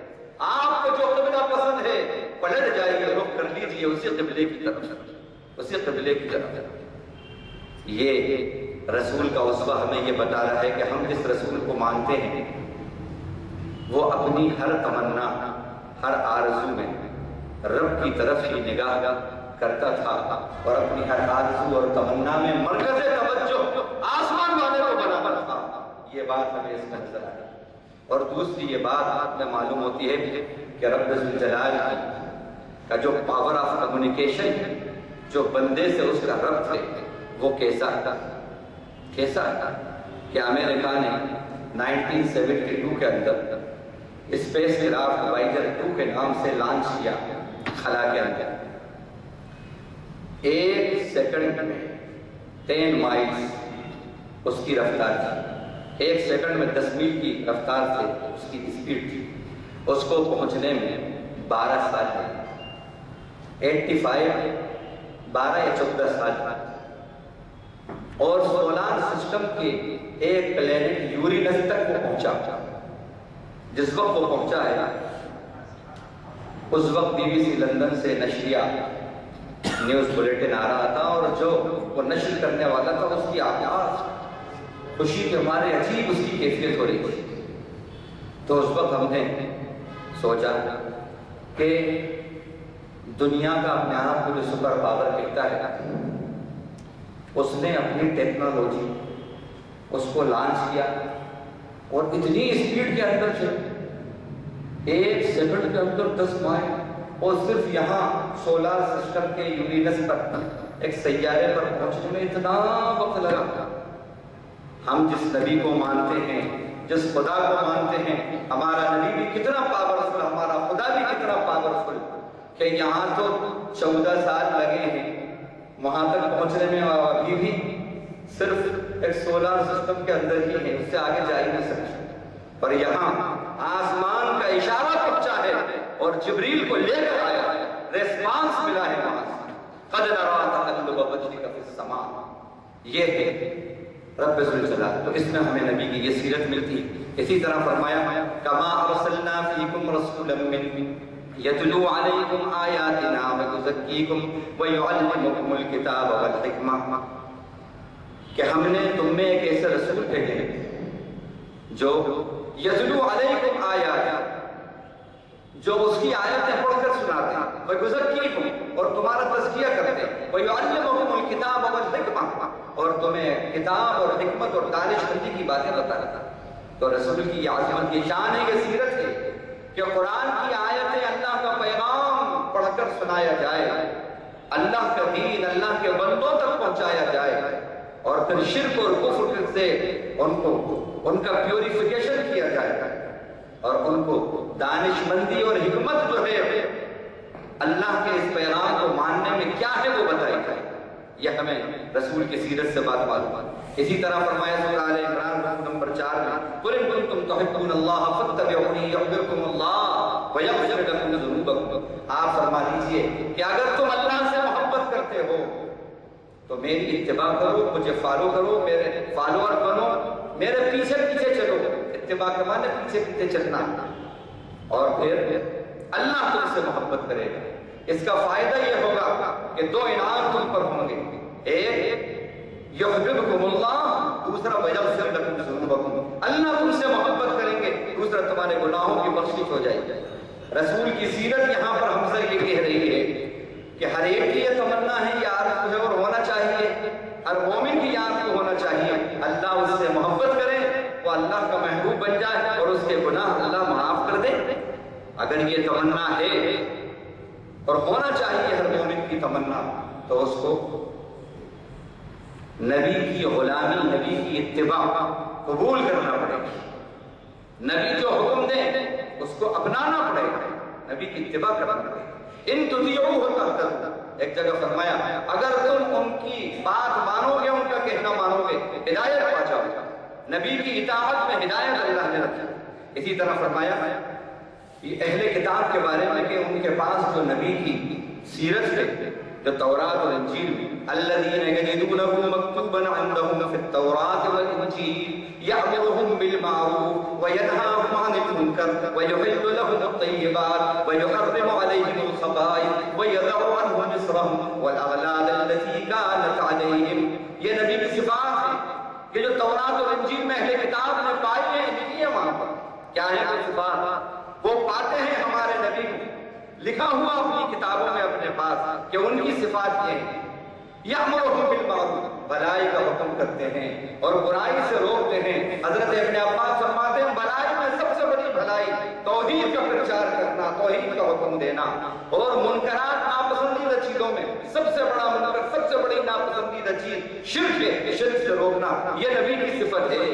C: آپ کو جو قبلہ پسند ہے پلٹ جائیے، رخ کر لیجیے اسی قبلے کی طرف، اسی قبلے کی طرف۔ یہ رسول کا اسوہ ہمیں یہ بتا رہا ہے کہ ہم جس رسول کو مانتے ہیں وہ اپنی ہر تمنا، ہر آرزو میں رب کی طرف ہی نگاہ کرتا تھا اور اپنی ہر آرزو اور تمنا میں مرکز توجہ آسمان والے کو بنا تھا۔ یہ بات ہمیں اس میں نظر آئی۔ اور دوسری یہ بات آپ میں معلوم ہوتی ہے کہ رب ذوالجلال کا جو پاور آف کمیونیکیشن ہے، جو بندے سے اس کا ربط ہے، وہ کیسا تھا کہ امریکہ نے 1972 کے اندر اسپیس کرافٹ وائجر 2 کے نام سے لانچ کیا خلا کے اندر، 1 سیکنڈ میں 10 مائلز اس کی رفتار تھی، 1 سیکنڈ میں 10 میل کی رفتار سے اس کی اسپیڈ تھی، اس کو پہنچنے میں 12 سال لگے، 85 12 یا 14 سال، اور سولار سسٹم کے ایک پلینٹ یورینس تک وہ پہنچا۔ جس وقت وہ پہنچا ہے اس وقت BBC لندن سے نشریہ نیوز بلیٹن آ رہا تھا، اور جو وہ نشر کرنے والا تھا اس کی آواز خوشی کے ہمارے عجیب اس کی کیفیت ہو رہی تھی۔ تو اس وقت ہم نے سوچا کہ دنیا کا اپنے آپ کو جو سپر پاور کہتا ہے اس نے اپنی ٹیکنالوجی اس کو لانچ کیا اور اتنی اسپیڈ کے اندر چل 1 سیکنڈ کے اندر 10 مائل، اور صرف یہاں سولار سسٹم کے یورینس پر ایک سیارے پر پہنچنے میں اتنا وقت لگا۔ ہم جس نبی کو مانتے ہیں، جس خدا کو مانتے ہیں، ہمارا نبی بھی کتنا پاورفل، ہمارا خدا بھی کتنا پاورفل کہ یہاں تو 14 سال لگے ہیں وہاں تک پہنچنے میں، اور ابھی بھی صرف ایک سولار سسٹم کے اندر ہی ہے، اس سے آگے جا ہی نہیں سکتے، پر یہاں آسمان کا اشارہ پہنچا ہے اور جبریل کو لے کر آیا، ریسپانس ملا ہے وہاں سے۔ قَدْ نَرَىٰ تَقَلُّبَ وَجْهِكَ فِي السَّمَاءِ، یہ ہے رب ذوالجلال۔ تو اس میں ہمیں نبی کی یہ سیرت ملتی ہے۔ اسی طرح فرمایا كَمَا أَرْسَلْنَا فِيكُمْ رَسُولًا مِّنْكُمْ يَتْلُو عَلَيْكُمْ آيَاتِنَا وَيُزَكِّيكُمْ وَيُعَلِّمُكُمُ الْكِتَابَ وَالْحِكْمَةَ، کہ ہم نے تم میں ایک ایسے رسول بھیجے جو یتلو علیکم آیات، جو اس کی آیتیں پڑھ کر سناتے ہیں، وَيُزَكِّيكُمْ، اور تمہارا تزکیہ کرتے ہیں، وَيُعَلِّمُكُمُ الْكِتَابَ وَالْحِكْمَةَ، اور تمہیں کتاب اور حکمت اور دانش مندی کی باتیں بتاتا۔ تو رسول کی یہ عظمت، یہ شان ہے، یہ سیرت ہے کہ قرآن کی آیتیں، اللہ کا پیغام پڑھ کر سنایا جائے، اللہ کا دین اللہ کے بندوں تک پہنچایا جائے، اور پھر شرک اور کفر سے ان کا پیوریفیکیشن کیا جائے، اور ان کو دانش مندی اور حکمت جو ہے اللہ کے اس پیغام کو ماننے میں کیا ہے وہ بتائی جائے، یہ ہمیں رسول کی سیرت سے بات معلوم۔ اسی طرح فرمایا سورہ آل عمران نمبر 4 میں قُلْ إِن كُنتُمْ تُحِبُّونَ اللَّهَ فَاتَّبِعُونِي يُحْبِبْكُمُ اللَّهُ وَيَغْفِرْ لَكُمْ ذُنُوبَكُمْ۔ آپ فرما دیجئے کہ اگر تم اللہ سے محبت کرتے ہو تو میری اتباع کرو، مجھے فالو کرو، میرے فالوور بنو، میرے پیچھے پیچھے چلو۔ اتباع کے معنی پیچھے پیچھے چلنا، اور پھر اللہ تم سے محبت کرے گا۔ اس کا فائدہ یہ ہوگا کہ دو انعام تم پر ہوں گے، ایک یحببکم اللہ، دوسرا ویغفر لکم ذنوبکم، اللہ تم سے محبت کریں گے، دوسرا تمہارے گناہوں کی بخشش ہو جائے گی۔ رسول کی سیرت یہاں پر ہم سے یہ کہہ رہی ہے کہ ہر ایک کی یہ تمنا ہے، یہ آرزو ہے اور ہونا چاہیے، ہر مومن کی یہ آرزو ہونا چاہیے اللہ اس سے محبت کرے، وہ اللہ کا محبوب بن جائے اور اس کے گناہ اللہ معاف کر دے۔ اگر یہ تمنا ہے اور ہونا چاہیے ہر مومن کی تمنا، تو اس کو نبی کی غلامی، نبی کی اتباع قبول کرنا پڑے گا، نبی جو حکم دے اس کو اپنانا پڑے گا، نبی کی اتباع کرنا پڑے گا۔ ان تطیعوہ تہتدوا، ایک جگہ فرمایا اگر تم ان کی بات مانو گے، ان کا کہنا مانو گے، ہدایت پا جاؤ گے۔ نبی کی اطاعت میں ہدایت اللہ نے رکھی۔ اسی طرح فرمایا یہ اہل کتاب کے بارے میں کہ ان کے پاس جو نبی کی سیرت ہے، جو تورات اور انجیل میں الذین یجدونہ مکتوبا عندہم فی التوراۃ والانجیل یأمرہم بالمعروف وینہاہم عن المنکر ویحل لہم الطیبات ویحرم علیہم الخبائث ویضع عنہم اصرہم والاغلال التي کانت علیہم۔ یہ نبی کی صفات ہے، یہ جو تورات اور انجیل میں اہل کتاب نے پائی ہیں، لکھی ہے وہاں پر کیا ہے وہ صفات، وہ پاتے ہیں ہمارے نبی کو لکھا ہوا اپنی کتابوں میں اپنے پاس کہ ان کی صفات یہ ہے، یأمرہم بالمعروف، بھلائی کا حکم کرتے ہیں اور برائی سے روکتے ہیں۔ حضرت ابن عباس فرماتے ہیں بھلائی میں سب سے بڑی بھلائی توحید کا پرچار کرنا، توحید کا حکم دینا، اور منکرات ناپسندیدہ چیزوں میں سب سے بڑا منکر، سب سے بڑی ناپسندیدہ چیز شرک ہے، شرک سے روکنا، یہ نبی کی صفت ہے،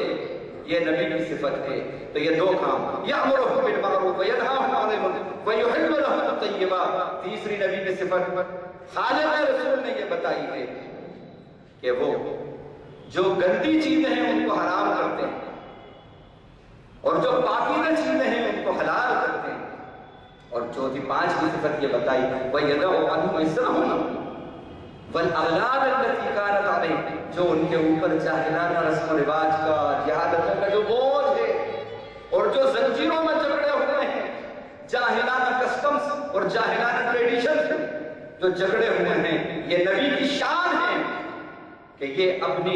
C: یہ نبی کی صفت ہے۔ تو یہ دو کام، یأمرہم بالمعروف وینہاہم عن المنکر ویحل لہم الطیبات۔ تیسری نبی کی صفت خالق رسول نے یہ بتائی ہے کہ وہ جو گندی چیزیں ہیں ان کو حرام کرتے ہیں اور جو پاکیزہ چیزیں ہیں ان کو حلال کرتے ہیں، اور چوتھی پانچویں صفت یہ بتائی وَيَضَعُ عَنْهُمْ إِصْرَهُمْ وَالْأَغْلَالَ الَّتِي كَانَتْ عَلَيْهِمْ، جو ان کے اوپر جاہلانہ رسم و رواج کا، جہالتوں کا جو بوجھ ہے اور جو زنجیروں میں جکڑے ہوئے ہیں، جاہلانہ کسٹمز اور جاہلانہ ٹریڈیشنز جو جکڑے ہوئے ہیں، یہ نبی کی شان ہے کہ یہ اپنی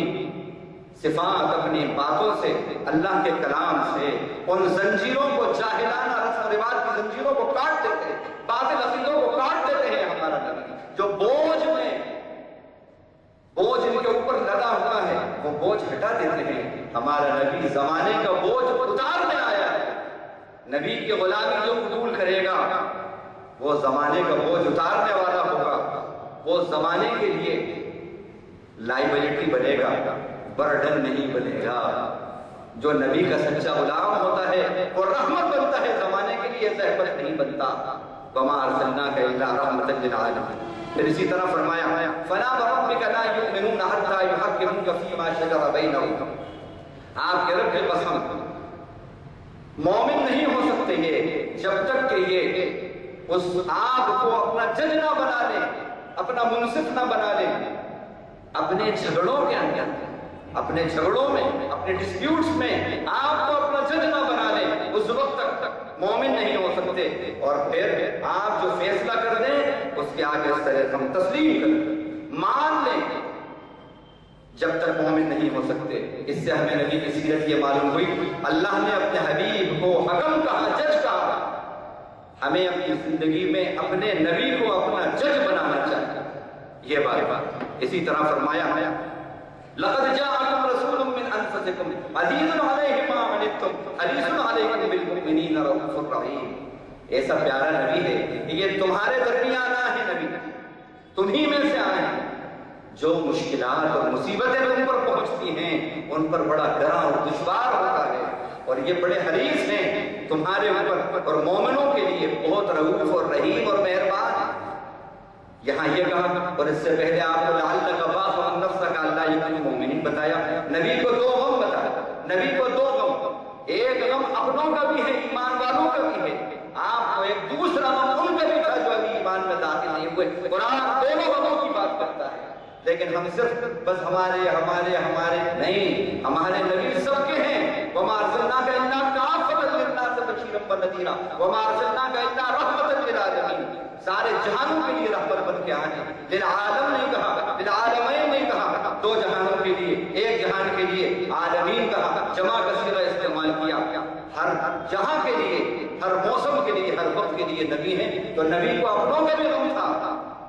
C: صفات، اپنی باتوں سے، اللہ کے کلام سے ان زنجیروں کو، جاہلانہ رسم و رواج کی زنجیروں کو کاٹ دیتے ہیں، باطل عقیدوں کو کاٹ دیتے ہیں۔ ہمارا نبی جو بوجھ ان کے اوپر لگا ہوا ہے وہ بوجھ ہٹا دیتے ہیں۔ ہمارا نبی زمانے کا بوجھ اتارنے آیا ہے۔ نبی کی غلامی جو قبول کرے گا وہ زمانے کا بوجھ اتارنے والا ہوگا، وہ زمانے کے لیے لائبلٹی بنے گا، برڈن نہیں بنے گا۔ جو نبی کا سچا غلام ہوتا ہے وہ رحمت بنتا ہے، زمانے کے لیے زحمت نہیں بنتا۔ وَمَا أَرْسَلْنَاكَ إِلَّا رَحْمَةً لِلْعَالَمِينَ۔ پھر اسی طرح فرمایا فَلَا وَرَبِّكَ لَا يُؤْمِنُونَ حَتَّى يُحَكِّمُوكَ فِي مَا شَجَرَ بَيْنَهُمْ۔ آپ کے رب کی قسم، مومن نہیں ہو سکتے یہ جب تک کہ یہ اس آگ کو اپنا جج نہ بنا لے، اپنا منصف نہ بنا لے۔ اپنے جھگڑوں کے اندر، اپنے جھگڑوں میں، اپنے ڈسپیوٹس میں آپ کو اپنا جج نہ بنا لے، اس وقت تک مومن نہیں ہو سکتے۔ اور پھر آپ جو فیصلہ کر دیں اس کے آگے اس طرح ہم تسلیم کریں، مان لیں، جب تک مومن نہیں ہو سکتے۔ اس سے ہمیں نبی کی سیرت یہ معلوم ہوئی، اللہ نے اپنے حبیب کو حکم کہا، جج کہا۔ ہمیں اپنی زندگی میں اپنے نبی کو اپنا جج بنانا چاہیے، یہ بات۔ اسی طرح فرمایا لَقَدْ جَاءَكُمْ رَسُولٌ مِّنْ أَنفُسِكُمْ عَزِيزٌ عَلَيْهِ مَا عَنِتُّمْ حَرِيصٌ عَلَيْكُمْ بِالْمُؤْمِنِينَ رَءُوفٌ رَحِيمٌ۔ ایسا پیارا نبی ہے، یہ تمہارے درمیان آئے نبی، تمہیں میں سے آئے ہیں۔ جو مشکلات اور مصیبتیں ان پر پہنچتی ہیں ان پر بڑا گراں اور دشوار ہوتا ہے، اور یہ بڑے حریص ہیں تمہارے اوپر اور مومنوں کے لیے، بہت رؤوف اور رحیم اور مہربان ہیں۔ یہاں یہ کہا، اور اس سے پہلے آپ کو لعلک باخع نفسک الا یکونوا مؤمنین بتایا۔ نبی کو دو غم بتایا، نبی کو دو غم، ایک غم اپنوں کا بھی ہے، ایمان والوں کا بھی ہے، آپ کو ایک دوسرا غم ان کا بھی تھا جو ابھی ایمان میں داخل نہیں ہوئے۔ قرآن دونوں غموں کی بات کرتا ہے، لیکن ہم صرف بس ہمارے نہیں، ہمارے نبی سب کے ہیں۔ وما ارسلناک الا کافۃ للناس بشیرا ونذیرا وما ارسلناک الا رحمۃ للعالمین، سارے جہانوں کے لیے رحمت بن کے آئے ہیں۔ للعالم نہیں کہا، للعالمین نہیں کہا، دو جہانوں کے لیے، ایک جہان کے لیے عالمین کہا، جمع کثیرہ استعمال کیا، ہر جہاں کے لیے، ہر موسم کے لیے، ہر وقت کے لیے نبی ہیں۔ تو نبی کو اپنوں کا بھی غم تھا،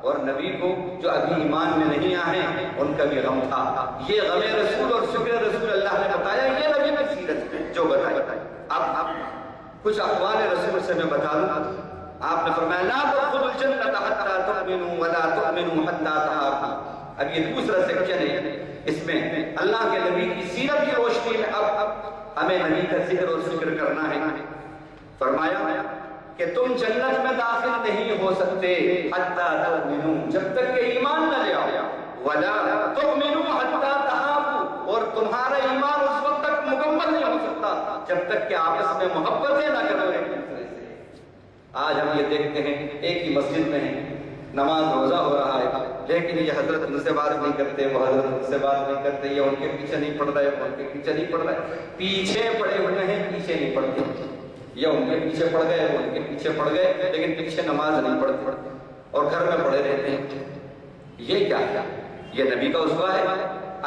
C: اور نبی کو جو ابھی ایمان میں نہیں آئے ان کا بھی غم تھا۔ یہ غم رسول اور فکر رسول اللہ نے بتایا، یہ نبی کی سیرت جو بتائی۔ اب کچھ اقوال رسول سے میں بتا دوں۔ آپ نے فرمایا لا تدخلوا الجنة حتى تؤمنوا ولا تؤمنوا حتى تحابوا۔ اب یہ دوسرا سیکشن ہے، اس میں اللہ کے نبی کی سیرت کی روشنی میں اب ہمیں نبی کا ذکر اور فکر کرنا ہے۔ فرمایا کہ تم جنت میں داخل نہیں ہو سکتے حتی تؤمنوا، جب تک کہ ایمان نہ لے آؤ، ولا تؤمنوا حتی تحابوا، اور تمہارا ایمان اس وقت تک مکمل نہیں ہو سکتا جب تک کہ آپس میں محبتیں نہ کرو ایک دوسرے سے۔ آج ہم یہ دیکھتے ہیں ایک ہی مسجد میں ہیں، نماز روزہ ہو رہا ہے، لیکن یہ حضرت ان سے بات نہیں کرتے، وہ حضرت ان سے بات نہیں کرتے، یہ ان کے پیچھے نہیں پڑ رہے، وہ ان کے پیچھے نہیں پڑ رہے، پیچھے پڑے ہوئے ہیں، پیچھے نہیں پڑتے، یا ان کے پیچھے پڑ گئے، وہ ان کے پیچھے پڑ گئے، لیکن پیچھے نماز نہیں پڑھتے اور گھر میں پڑے رہتے ہیں۔ یہ کیا ہے؟ یہ نبی کا اسوہ ہے۔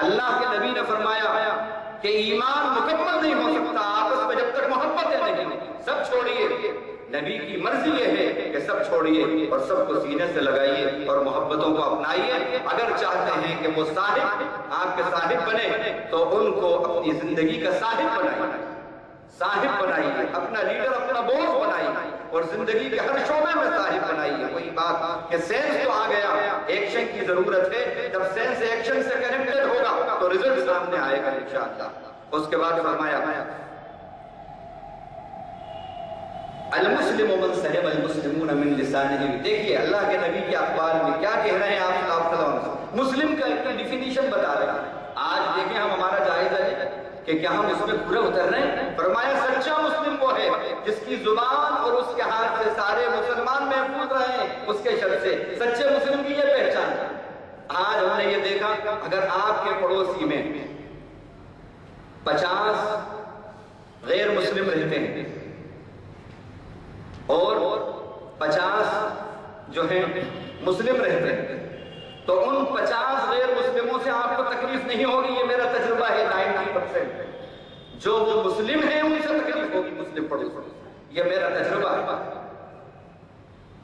C: اللہ کے نبی نے فرمایا کہ ایمان مکمل نہیں ہو سکتا آپس میں جب تک محبتیں نہیں، سب چھوڑیے۔ نبی کی مرضی یہ ہے کہ سب چھوڑیے اور سب کو سینے سے لگائیے اور محبتوں کو اپنائیے۔ اگر چاہتے ہیں کہ وہ صاحب آپ کے صاحب بنے تو ان کو اپنی زندگی کا صاحب بنائیے، صاحب بنائیے، اپنا لیڈر، اپنا بوس بنائیے، اور زندگی کے ہر شعبے میں صاحب بنائیے۔ وہی بات کہ سینس تو آ گیا، ایکشن کی ضرورت ہے، جب سینس ایکشن سے کنیکٹڈ ہوگا تو رزلٹ سامنے آئے گا انشاءاللہ۔ اس کے بعد فرمایا المسلم من سلم المسلمون من لسانه۔ دیکھیے اللہ کے نبی کے اقوال میں کیا کہہ رہے ہیں آپ صلی اللہ علیہ وسلم، مسلم کا ایک ڈیفینیشن بتا رہے ہیں۔ آج دیکھیں ہم ہمارا جائزہ ہے کہ کیا ہم اس میں پورے اتر رہے ہیں؟ فرمایا سچا مسلم وہ ہے جس کی زبان اور اس کے ہاتھ سے سارے مسلمان محفوظ رہے ہیں اس کے شر سے۔ سچے مسلم کی یہ پہچان ہے۔ آج ہم نے یہ دیکھا اگر آپ کے پڑوسی میں 50 غیر مسلم رہتے ہیں اور 50 جو ہیں مسلم رہتے ہیں تو ان 50 غیر مسلموں سے آپ کو تکلیف نہیں ہوگی، یہ میرا تجربہ ہے 90%۔ جو وہ مسلم ہیں ان سے تکلیف ہوگی مسلم پڑوسی، یہ میرا تجربہ ہے۔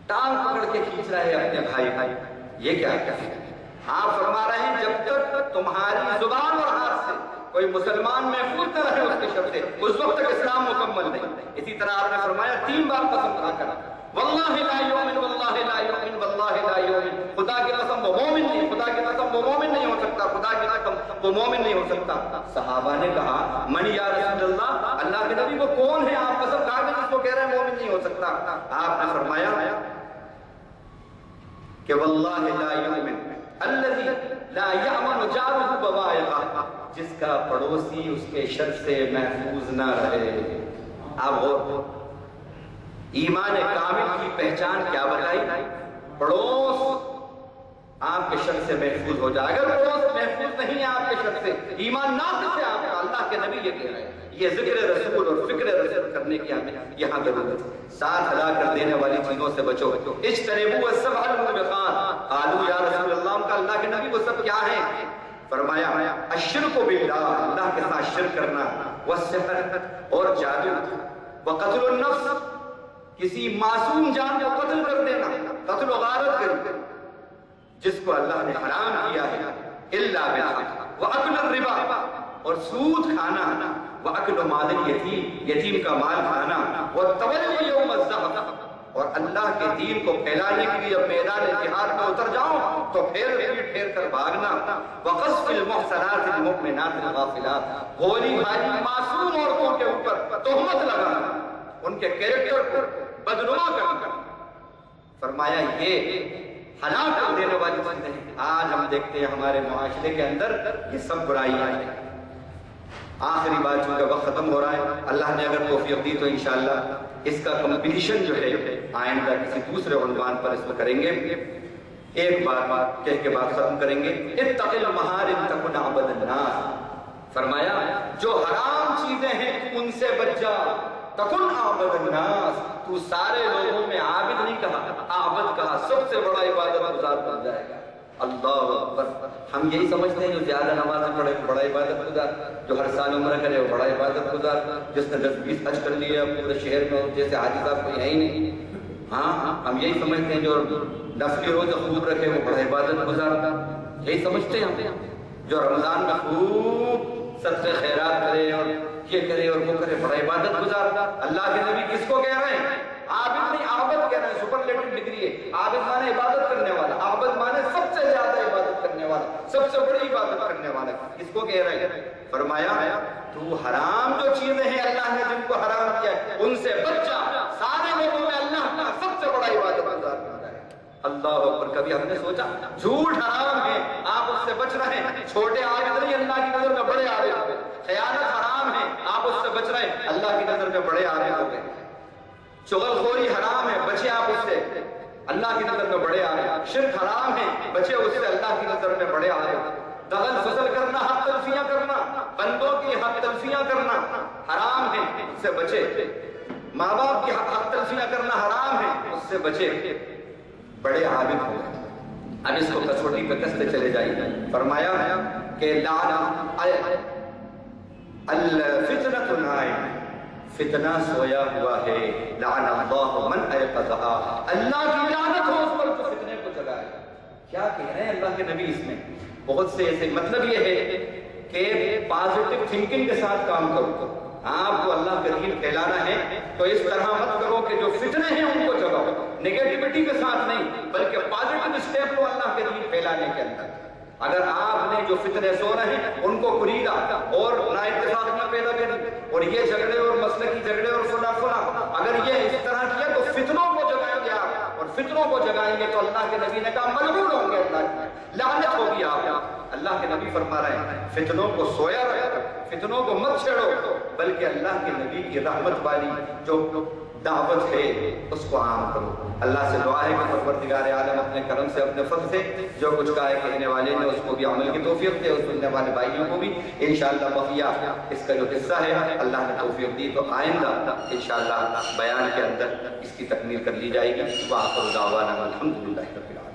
C: ٹانگ پکڑ کے کھینچ رہا ہے اپنے بھائی، یہ کیا ہے؟ آپ فرما رہے ہیں جب تک تمہاری زبان اور ہاتھ سے کوئی مسلمان محفوظ نہ رہے اس کے شر سے، اس وقت تک اسلام مکمل نہیں۔ اسی طرح آپ نے فرمایا 3 بار قسم کھا کر، واللہ لا یؤمن واللہ لا یؤمن واللہ لا یؤمن، خدا کی قسم وہ مومن نہیں، خدا کی قسم وہ مومن نہیں ہو سکتا، خدا کی قسم وہ مومن نہیں ہو سکتا۔ صحابہ نے کہا من یا رسول اللہ، اللہ کے نبی وہ کون ہے آپ قسم کھا کر جس کو کہہ رہے ہیں مومن نہیں ہو سکتا؟ آپ نے فرمایا کہ واللہ لا یؤمن الذی لا یأمن جارہ بوائقہ، جس کا پڑوسی اس کے شر سے محفوظ نہ رہے۔ اب ایمان کامل کی پہچان کیا بتائی؟ پڑوس آپ کے شر سے محفوظ ہو جائے۔ اگر پڑوس محفوظ نہیں ہے آپ کے شر سے، ایمان ناقص ہے آپ کا، اللہ کے نبی یہ کہہ رہے ہیں۔ یہ ذکر رسول اور فکر رسول کرنے کی ہمیں یہاں ضرورت ہے۔ ساتھ ہلا کر دینے والی چیزوں سے بچو۔ اجتنبوا السبع الموبقات، قالوا یا رسول اللہ، کا اللہ کے نبی وہ سب کیا ہیں؟ فرمایا الشرک باللہ، اللہ کے ساتھ شرک کرنا، والسحر اور جادو، وقتل النفس، کسی معصوم جان کو قتل کر دینا، قتل و غارت کرنا جس کو اللہ نے حرام کیا ہے، الا بالحق، واکل الربا، اور سود کھانا، واکل مال الیتیم، یتیم کا مال کھانا، والتولی یوم الزحف، اور اللہ کے دین کو پھیلانے کے لیے جب میدان جہاد میں اتر جاؤ تو پھیر کر بھاگنا، وقذف المحصنات المؤمنات الغافلات، بھولی بھالی معصوم عورتوں کے اوپر تہمت لگانا، ان کے کیریکٹر کو بدنما کرنا۔ فرمایا یہ ہلاک کر دینے والی چیزیں ہیں۔ آج ہم دیکھتے ہیں ہمارے معاشرے کے اندر یہ سب برائیاں ہیں۔ آخری بات چونکہ وقت ختم ہو رہا ہے، اللہ نے اگر توفیق دی تو انشاءاللہ اس کا کمپلیشن جو ہے آئندہ کسی دوسرے عنوان پر اس میں کریں گے۔ ایک بات کہہ کے بات ختم کریں گے، اتق المحارم تکن عبد الناس، فرمایا جو حرام چیزیں ہیں تو ان سے بچ جا، تکن عبد الناس، تو سارے لوگوں میں عابد نہیں کہا، عابد کہا، سب سے بڑا عبادت گزار بن جائے گا۔ اللہ اکبر۔ ہم یہی سمجھتے ہیں جو زیادہ نمازیں پڑھے وہ بڑا عبادت گزار، جو ہر سال عمرہ کرے وہ بڑا عبادت گزار، جس نے 10-20 حج کر لیے پورے شہر میں جیسے حاجی صاحب کوئی ہے ہی نہیں۔ ہاں ہم یہی سمجھتے ہیں جو نفلی روزہ خوب رکھے وہ بڑا عبادت گزار، یہی سمجھتے ہیں ہم۔ جو رمضان میں خوب صدقے خیرات کرے اور یہ کرے اور وہ کرے بڑا عبادت گزار۔ اللہ کے نبی کس کو کہہ رہے ہیں؟ عابد نہیں، عابد کہہ رہے ہیں، سپرلیٹو ڈگری ہے۔ عابد مانے عبادت کرنے والا، عابد مانے سب سے زیادہ عبادت کرنے والا، سب سے بڑی عبادت کرنے والا۔ کس کو کہہ رہے ہیں؟ فرمایا تو حرام جو چیزیں ہیں اللہ نے جن کو حرام کیا ہے ان سے بچ جا، سارے لوگوں میں اللہ کا سب سے بڑا عبادت گزار بن جائے۔ اللہ اکبر۔ کبھی ہم نے سوچا جھوٹ حرام ہے آپ اس سے بچ رہے ہیں، چھوٹے عابد نہیں اللہ کی نظر میں بڑے عابد ہیں۔ خیانت حرام ہے آپ اس سے بچ رہے ہیں، اللہ کی نظر میں بڑے عابد ہو گئے۔ چغل خوری حرام ہے، بچے آپ اس سے، اللہ کی نظر میں بڑے عابد۔ شرک حرام ہے، بچے اس سے، اللہ کی نظر میں بڑے عابد۔ دغل فضل کرنا، حق تلفیاں کرنا، بندوں کی حق تلفیاں کرنا حرام ہے، اس سے بچے۔ ماں باپ کی حق تلفیاں کرنا حرام ہے، اس سے بچے، بڑے عابد ہو گئے۔ اب اس کو کسوٹی پہ کستے چلے جائیے۔ فرمایا کہ الفتنة نائم، فتنہ سویا ہوا ہے، لعن اللہ من ایقظہا، اللہ کی لعنت ہو اس پر جو فتنے کو جگائے۔ کیا کہہ رہے ہیں اللہ کے نبی اس میں؟ بہت سے ایسے، مطلب یہ ہے کہ پازیٹیو تھنکنگ کے ساتھ کام کرو۔ آپ کو اللہ کا دین پھیلانا ہے تو اس طرح مت کرو کہ جو فتنے ہیں ان کو جگاؤ، نیگیٹیوٹی کے ساتھ نہیں بلکہ پازیٹیو اسٹیپ لو اللہ کے دین پھیلانے کے اندر۔ اگر آپ نے جو فتنے سو رہے ہیں ان کو کلیدہ اور نا اتفاق نہ پیدا کریں اور یہ جھگڑے اور مسلکی جھگڑے اور فلا اگر یہ اس طرح کیا تو فتنوں کو جگائیں گے آپ، اور فتنوں کو جگائیں گے تو اللہ کے نبی نے کہا ملعون ہوں گے، اللہ کی لعنت ہوگی آپ۔ اللہ کے نبی فرما رہے ہیں فتنوں کو سویا رکھو، فتنوں کو مت چھیڑو، بلکہ اللہ کے نبی کی رحمت والی جو دعوت ہے اس کو عام کرو۔ اللہ سے دعا ہے کہ پروردگار عالم اپنے کرم سے اپنے فضل سے جو کچھ کہا ہے کہنے والے نے اس کو بھی عمل کی توفیق دے، اور سننے والے بھائیوں کو بھی انشاءاللہ بقیہ اس کا جو حصہ ہے اللہ نے توفیق دی تو آئندہ انشاءاللہ بیان کے اندر اس کی تکمیل کر لی جائے گی۔ وآخر دعوانا الحمدللہ رب العالمین۔